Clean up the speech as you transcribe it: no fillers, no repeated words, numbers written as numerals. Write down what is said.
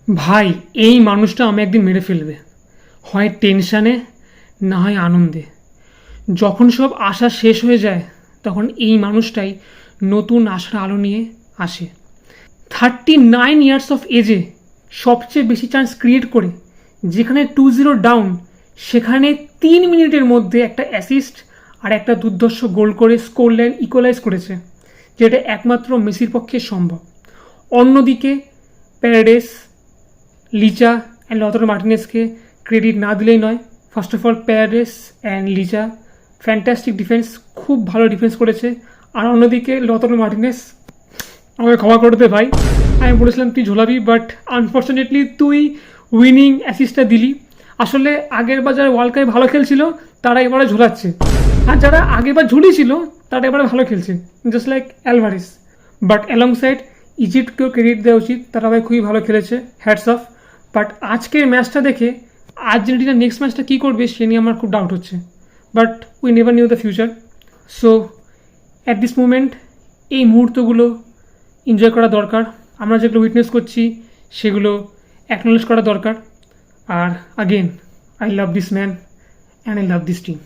ভাই এই মানুষটা আমি একদিন মেরে ফেলবে, হয় টেনশানে না হয় আনন্দে। যখন সব আশা শেষ হয়ে যায় তখন এই মানুষটাই নতুন আশার আলো নিয়ে আসে। 39 ইয়ার্স অফ এজে সবচেয়ে বেশি চান্স ক্রিয়েট করে, যেখানে 2-0 ডাউন সেখানে 3 মিনিটের মধ্যে একটা অ্যাসিস্ট আর একটা দুর্ধর্ষ গোল করে স্কোর লাইন ইকুয়ালাইজ করেছে, যেটা একমাত্র মেসির পক্ষে সম্ভব। অন্যদিকে প্যারাডেস, লিচা অ্যান্ড লতারো মার্টিনেজকে ক্রেডিট না দিলেই নয়। First of all Paredes and Licha fantastic defence, খুব ভালো ডিফেন্স করেছে। আর অন্যদিকে লতারো মার্টিনেজ, আমাকে ক্ষমা করে দে ভাই, আমি বলেছিলাম তুই ঝোলাবি, বাট আনফর্চুনেটলি তুই উইনিং অ্যাসিস্টটা দিলি। আসলে আগের বার যারা ওয়ার্ল্ড কাপে ভালো খেলছিল তারা এবারে ঝোলাচ্ছে, আর যারা আগেরবার ঝুলিয়েছিল তারা এবারে ভালো খেলছে, just like Alvarez. But alongside ইজিপ্টকেও ক্রেডিট দেওয়া উচিত, তারা ভাই খুবই ভালো খেলেছে, হ্যাটস অফ। বাট আজকের ম্যাচটা দেখে আর্জেন্টিনা নেক্সট ম্যাচটা কী করবে সে নিয়ে আমার খুব ডাউট হচ্ছে। But we never new the future. So at this moment এই মুহূর্তগুলো এনজয় করা দরকার। আমরা যেগুলো উইটনেস করছি সেগুলো অ্যাকনোলেজ করা দরকার। আর again, I love this man and I love this team.